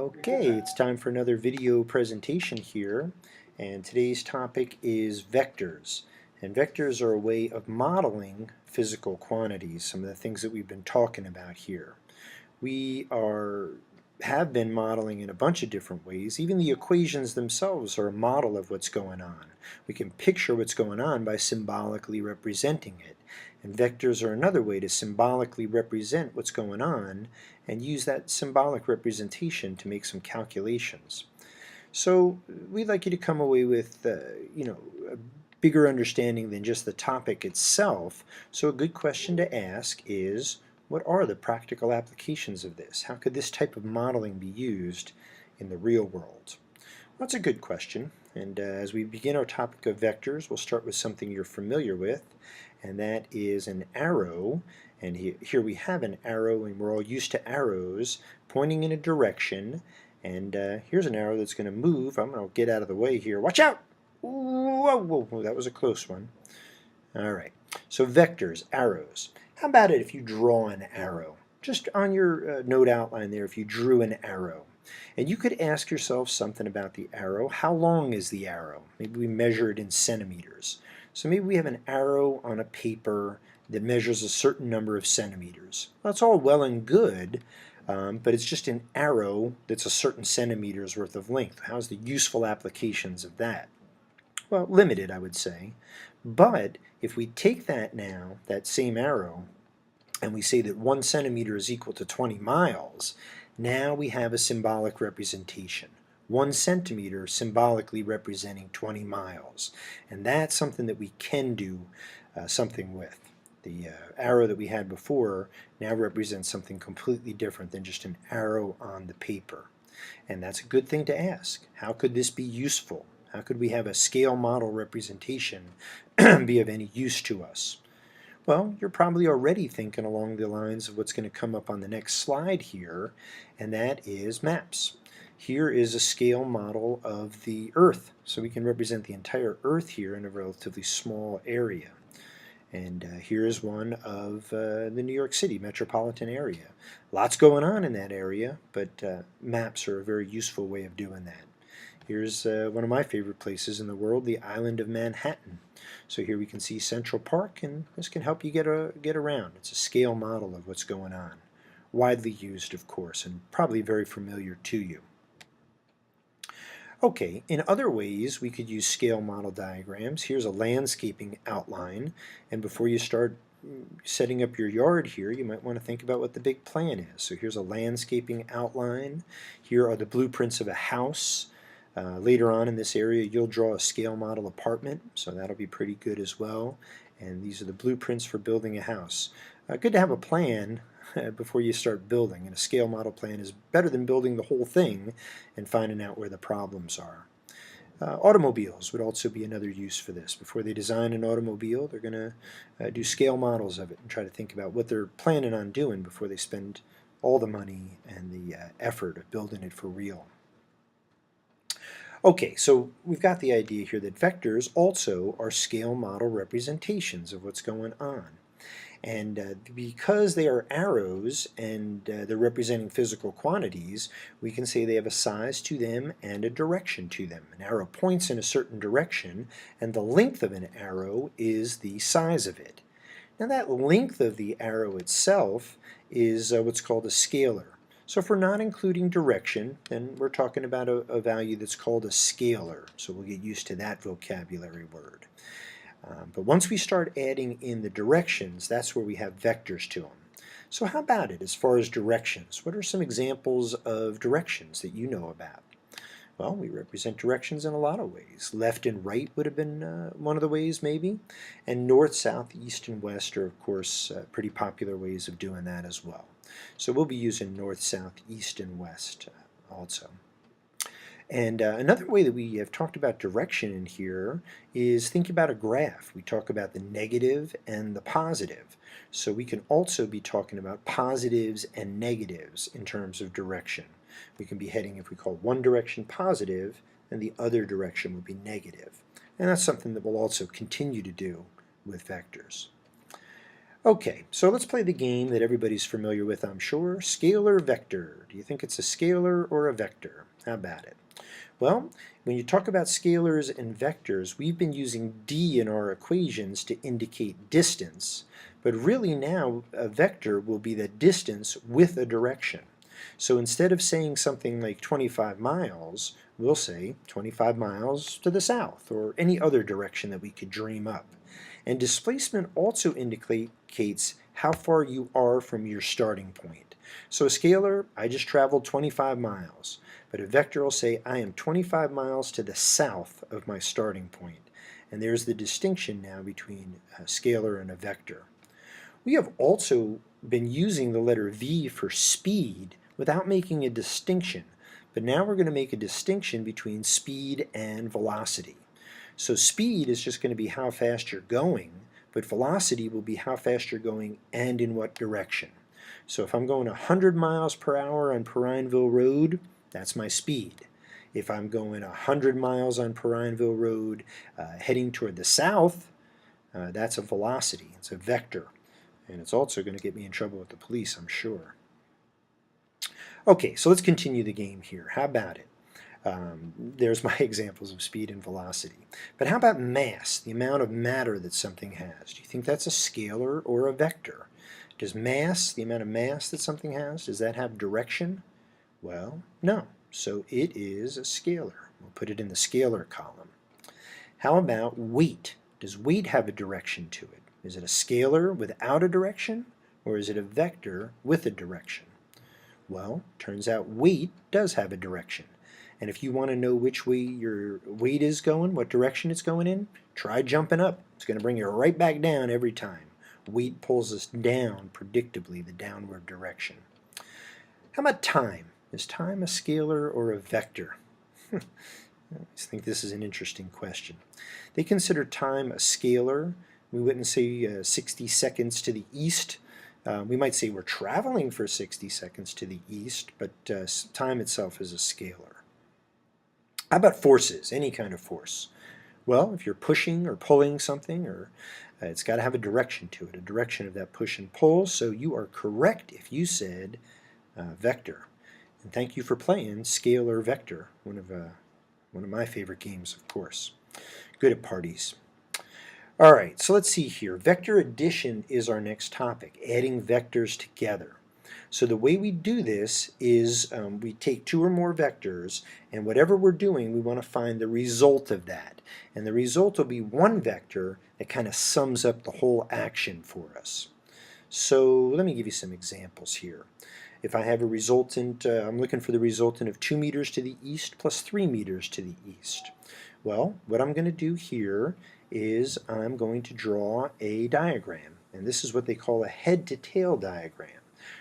Okay, it's time for another video presentation here, and today's topic is vectors. And vectors are a way of modeling physical quantities, some of the things that we've been talking about here. We have been modeling in a bunch of different ways. Even the equations themselves are a model of what's going on. We can picture what's going on by symbolically representing it. And vectors are another way to symbolically represent what's going on and use that symbolic representation to make some calculations. So we'd like you to come away with a bigger understanding than just the topic itself. So a good question to ask is, what are the practical applications of this? How could this type of modeling be used in the real world? Well, that's a good question. And as we begin our topic of vectors, we'll start with something you're familiar with, and that is an arrow. And here we have an arrow, and we're all used to arrows pointing in a direction. And here's an arrow that's going to move. I'm going to get out of the way here. Watch out! Whoa, whoa, whoa, that was a close one. All right, so vectors, arrows. How about it if you draw an arrow? Just on your note outline there, if you drew an arrow. And you could ask yourself something about the arrow. How long is the arrow? Maybe we measure it in centimeters. So maybe we have an arrow on a paper that measures a certain number of centimeters. Well, that's all well and good, but it's just an arrow that's a certain centimeters worth of length. How's the useful applications of that? Well, limited, I would say. But if we take that now, that same arrow, and we say that 1 centimeter is equal to 20 miles, now we have a symbolic representation. 1 centimeter symbolically representing 20 miles. And that's something that we can do something with. The arrow that we had before now represents something completely different than just an arrow on the paper. And that's a good thing to ask. How could this be useful? How could we have a scale model representation be of any use to us? Well, you're probably already thinking along the lines of what's going to come up on the next slide here, and that is maps. Here is a scale model of the Earth, so we can represent the entire Earth here in a relatively small area. And here is one of the New York City metropolitan area. Lots going on in that area, but maps are a very useful way of doing that. Here's one of my favorite places in the world, the island of Manhattan. So here we can see Central Park, and this can help you get around. It's a scale model of what's going on. Widely used, of course, and probably very familiar to you. Okay, in other ways we could use scale model diagrams. Here's a landscaping outline, and before you start setting up your yard here, you might want to think about what the big plan is. So here's a landscaping outline. Here are the blueprints of a house. Later on in this area you'll draw a scale model apartment, so that'll be pretty good as well. And these are the blueprints for building a house. Good to have a plan before you start building, and a scale model plan is better than building the whole thing and finding out where the problems are. Automobiles would also be another use for this. Before they design an automobile, they're going to do scale models of it and try to think about what they're planning on doing before they spend all the money and the effort of building it for real. Okay, so we've got the idea here that vectors also are scale model representations of what's going on. And because they are arrows and they're representing physical quantities, we can say they have a size to them and a direction to them. An arrow points in a certain direction, and the length of an arrow is the size of it. Now that length of the arrow itself is what's called a scalar. So if we're not including direction, then we're talking about a value that's called a scalar. So we'll get used to that vocabulary word. But once we start adding in the directions, that's where we have vectors to them. So how about it as far as directions? What are some examples of directions that you know about? Well, we represent directions in a lot of ways. Left and right would have been one of the ways, maybe. And north, south, east, and west are, of course, pretty popular ways of doing that as well. So we'll be using north, south, east, and west also. And another way that we have talked about direction in here is think about a graph. We talk about the negative and the positive. So we can also be talking about positives and negatives in terms of direction. We can be heading, if we call one direction positive, and the other direction would be negative. And that's something that we'll also continue to do with vectors. Okay, so let's play the game that everybody's familiar with, I'm sure. Scalar vector. Do you think it's a scalar or a vector? How about it? Well, when you talk about scalars and vectors, we've been using d in our equations to indicate distance, but really now a vector will be the distance with a direction. So instead of saying something like 25 miles, we'll say 25 miles to the south, or any other direction that we could dream up. And displacement also indicates how far you are from your starting point. So a scalar, I just traveled 25 miles. But a vector will say, I am 25 miles to the south of my starting point. And there's the distinction now between a scalar and a vector. We have also been using the letter V for speed without making a distinction. But now we're going to make a distinction between speed and velocity. So speed is just going to be how fast you're going, but velocity will be how fast you're going and in what direction. So if I'm going 100 miles per hour on Perrineville Road, that's my speed. If I'm going 100 miles on Perrineville Road heading toward the south, that's a velocity. It's a vector. And it's also going to get me in trouble with the police, I'm sure. Okay, so let's continue the game here. How about it? There's my examples of speed and velocity. But how about mass, the amount of matter that something has? Do you think that's a scalar or a vector? Does mass, the amount of mass that something has, does that have direction? Well, no. So it is a scalar. We'll put it in the scalar column. How about weight? Does weight have a direction to it? Is it a scalar without a direction, or is it a vector with a direction? Well, turns out weight does have a direction. And if you want to know which way your weight is going, what direction it's going in, try jumping up. It's going to bring you right back down every time. Weight pulls us down, predictably, the downward direction. How about time? Is time a scalar or a vector? I think this is an interesting question. They consider time a scalar. We wouldn't say 60 seconds to the east. We might say we're traveling for 60 seconds to the east, but time itself is a scalar. How about forces, any kind of force? Well, if you're pushing or pulling something, or it's got to have a direction to it, a direction of that push and pull, so you are correct if you said vector. And thank you for playing Scalar Vector, one of my favorite games, of course. Good at parties. All right, so let's see here. Vector addition is our next topic, adding vectors together. So the way we do this is we take two or more vectors, and whatever we're doing, we want to find the result of that. And the result will be one vector that kind of sums up the whole action for us. So let me give you some examples here. If I have a resultant, I'm looking for the resultant of 2 meters to the east plus 3 meters to the east. Well, what I'm going to do here is I'm going to draw a diagram. And this is what they call a head-to-tail diagram.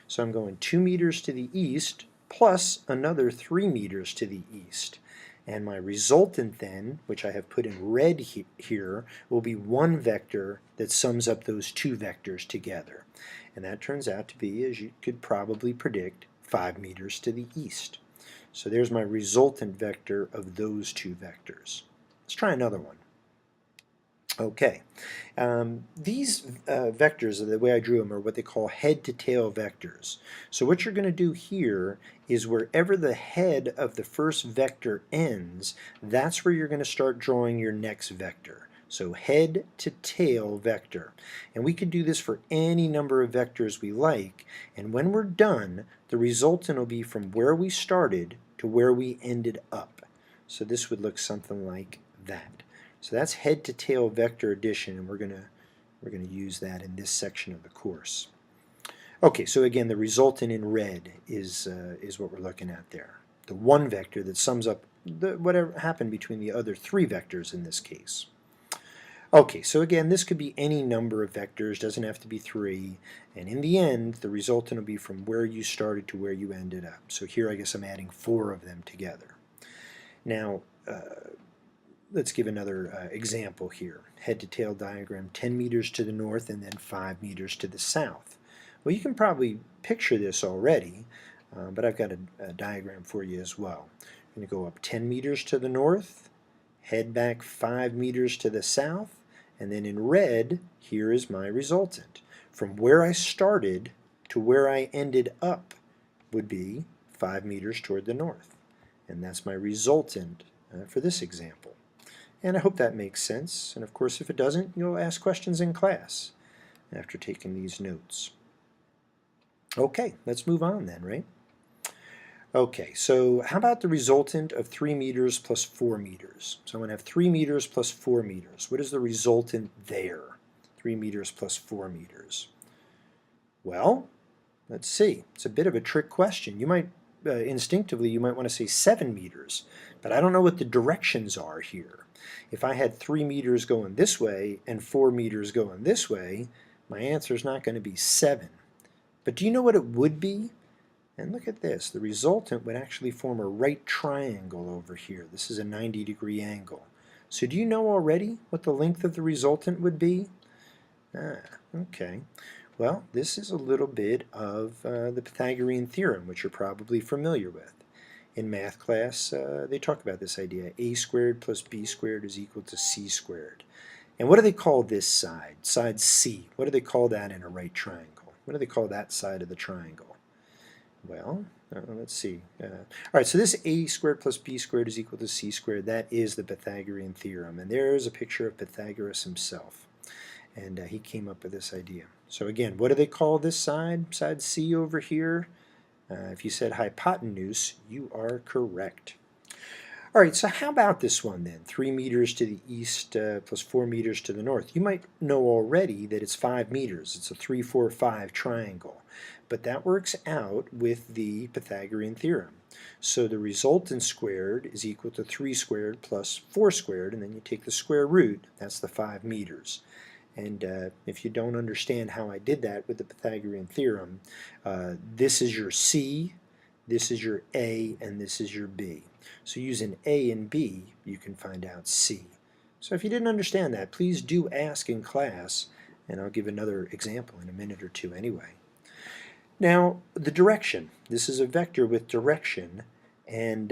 So I'm going 2 meters to the east plus another 3 meters to the east. And my resultant then, which I have put in red here, will be one vector that sums up those two vectors together. And that turns out to be, as you could probably predict, 5 meters to the east. So there's my resultant vector of those two vectors. Let's try another one. Okay, these vectors, the way I drew them, are what they call head-to-tail vectors. So what you're going to do here is wherever the head of the first vector ends, that's where you're going to start drawing your next vector. So head to tail vector. And we could do this for any number of vectors we like, and when we're done, the resultant will be from where we started to where we ended up. So this would look something like that. So that's head to tail vector addition, and we're gonna use that in this section of the course. Okay, so again, the resultant in red is what we're looking at there. The one vector that sums up whatever happened between the other three vectors in this case. Okay, so again, this could be any number of vectors, doesn't have to be 3, and in the end, the resultant will be from where you started to where you ended up. So here I guess I'm adding 4 of them together. Now, let's give another example here. Head-to-tail diagram, 10 meters to the north and then 5 meters to the south. Well, you can probably picture this already, but I've got a diagram for you as well. I'm going to go up 10 meters to the north, head back 5 meters to the south, and then in red, here is my resultant. from where I started to where I ended up would be 5 meters toward the north. And that's my resultant for this example. And I hope that makes sense. And of course, if it doesn't, you'll ask questions in class after taking these notes. Okay, let's move on then, right? Okay, so how about the resultant of 3 meters plus 4 meters? So I'm going to have 3 meters plus 4 meters. What is the resultant there? 3 meters plus 4 meters. Well, let's see. It's a bit of a trick question. You might, instinctively, you might want to say 7 meters, but I don't know what the directions are here. If I had 3 meters going this way and 4 meters going this way, my answer is not going to be 7. But do you know what it would be? And look at this. The resultant would actually form a right triangle over here. This is a 90-degree angle. So do you know already what the length of the resultant would be? Okay. Well, this is a little bit of the Pythagorean theorem, which you're probably familiar with. In math class, they talk about this idea. A squared plus b squared is equal to c squared. And what do they call this side? Side C. What do they call that in a right triangle? What do they call that side of the triangle? Well, let's see. All right, so this a squared plus b squared is equal to c squared. That is the Pythagorean theorem. And there's a picture of Pythagoras himself. And he came up with this idea. So again, what do they call this side? Side C over here? If you said hypotenuse, you are correct. All right, so how about this one then? 3 meters to the east plus 4 meters to the north. You might know already that it's 5 meters. It's a 3, 4, 5 triangle. But that works out with the Pythagorean theorem. So the resultant squared is equal to 3 squared plus 4 squared, and then you take the square root. That's the 5 meters. And if you don't understand how I did that with the Pythagorean theorem, this is your C, this is your A, and this is your B. So using A and B, you can find out C. So if you didn't understand that, please do ask in class, and I'll give another example in a minute or two anyway. Now, the direction. This is a vector with direction, and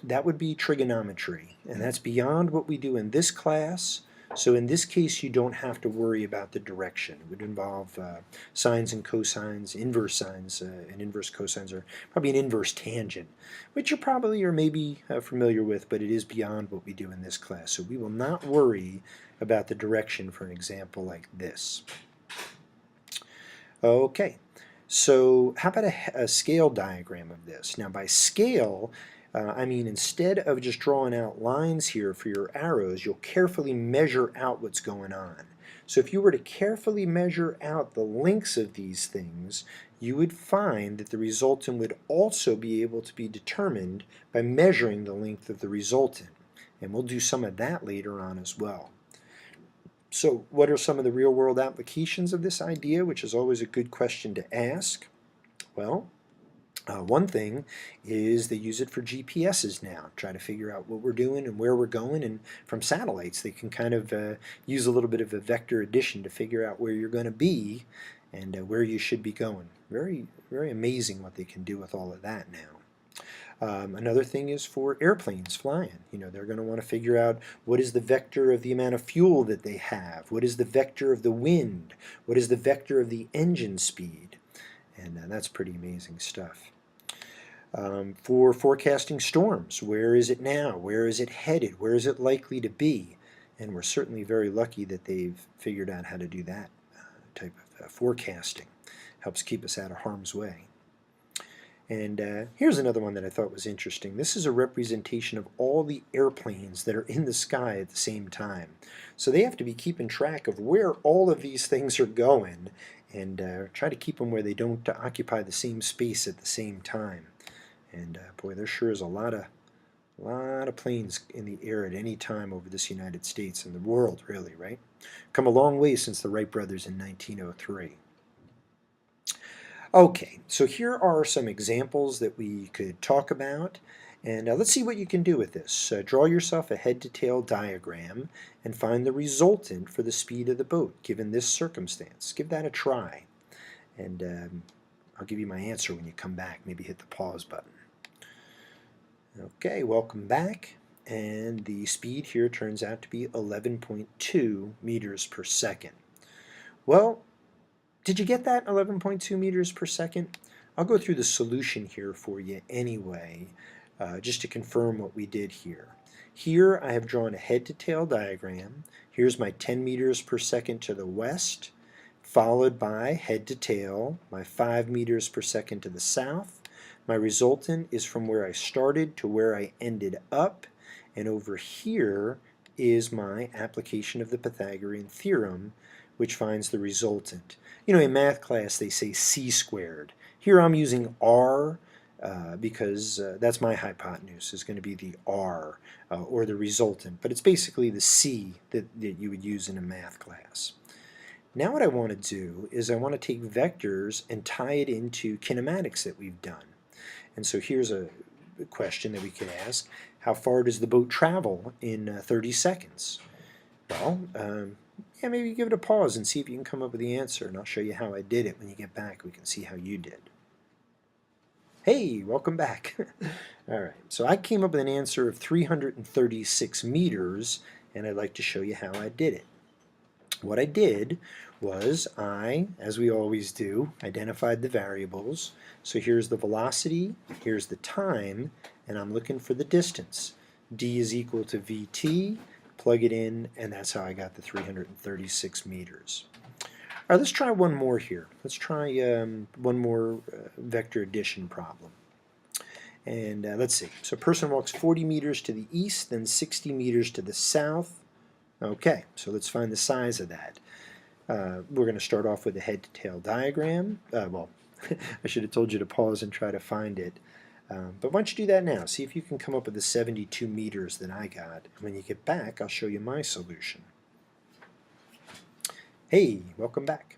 that would be trigonometry. And that's beyond what we do in this class. So in this case, you don't have to worry about the direction. It would involve sines and cosines, inverse sines and inverse cosines, or probably an inverse tangent, which you probably are maybe familiar with, but it is beyond what we do in this class. So we will not worry about the direction for an example like this. Okay, so how about a scale diagram of this? Now by scale, I mean, instead of just drawing out lines here for your arrows, you'll carefully measure out what's going on. So if you were to carefully measure out the lengths of these things, you would find that the resultant would also be able to be determined by measuring the length of the resultant. And we'll do some of that later on as well. So what are some of the real-world applications of this idea, which is always a good question to ask? Well, one thing is they use it for GPSs now, try to figure out what we're doing and where we're going, and from satellites they can kind of use a little bit of a vector addition to figure out where you're going to be and where you should be going. Very, very amazing what they can do with all of that now. Another thing is for airplanes flying. You know, they're going to want to figure out what is the vector of the amount of fuel that they have, what is the vector of the wind, what is the vector of the engine speed, and that's pretty amazing stuff. For forecasting storms, where is it now? Where is it headed? Where is it likely to be? And we're certainly very lucky that they've figured out how to do that type of forecasting. Helps keep us out of harm's way. And here's another one that I thought was interesting. This is a representation of all the airplanes that are in the sky at the same time. So they have to be keeping track of where all of these things are going and try to keep them where they don't occupy the same space at the same time. And boy, there sure is a lot of planes in the air at any time over this United States and the world, really, right? Come a long way since the Wright brothers in 1903. Okay, so here are some examples that we could talk about, and let's see what you can do with this. Draw yourself a head-to-tail diagram and find the resultant for the speed of the boat given this circumstance. Give that a try, and I'll give you my answer when you come back. Maybe hit the pause button. Okay, welcome back, and the speed here turns out to be 11.2 meters per second. Well, Did you get that 11.2 meters per second? I'll go through the solution here for you anyway, just to confirm what we did here. Here I have drawn a head-to-tail diagram. Here's my 10 meters per second to the west, followed by head-to-tail, my 5 meters per second to the south. My resultant is from where I started to where I ended up, and over here is my application of the Pythagorean theorem, which finds the resultant. You know, in math class they say c squared. Here I'm using r because that's my hypotenuse, is going to be the r, or the resultant. But it's basically the c that you would use in a math class. Now what I want to do is I want to take vectors and tie it into kinematics that we've done. And so here's a question that we could ask. How far does the boat travel in 30 seconds? Well, yeah, maybe give it a pause and see if you can come up with the answer, and I'll show you how I did it. When you get back, we can see how you did. Hey, welcome back. All right, so I came up with an answer of 336 meters, and I'd like to show you how I did it. What I did was I, as we always do, identified the variables. So here's the velocity, here's the time, and I'm looking for the distance. D is equal to VT, plug it in, and that's how I got the 336 meters. All right, let's try one more here. Let's try one more vector addition problem. And let's see. So a person walks 40 meters to the east, then 60 meters to the south. Okay, so let's find the size of that. We're going to start off with a head-to-tail diagram. Well, I should have told you to pause and try to find it. But why don't you do that now? See if you can come up with the 72 meters that I got. When you get back, I'll show you my solution. Hey, welcome back.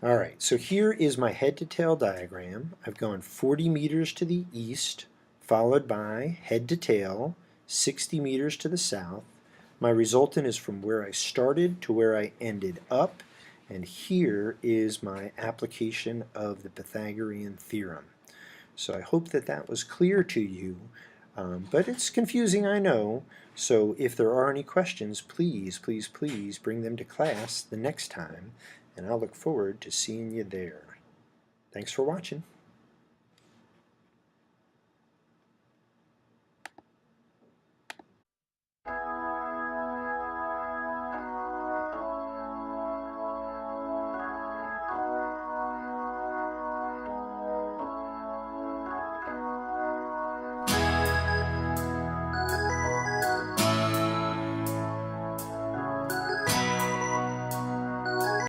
All right, so here is my head-to-tail diagram. I've gone 40 meters to the east, followed by head-to-tail, 60 meters to the south. My resultant is from where I started to where I ended up, and here is my application of the Pythagorean theorem. So I hope that that was clear to you, but it's confusing, I know. So if there are any questions, please, please, please bring them to class the next time, and I'll look forward to seeing you there. Thanks for watching.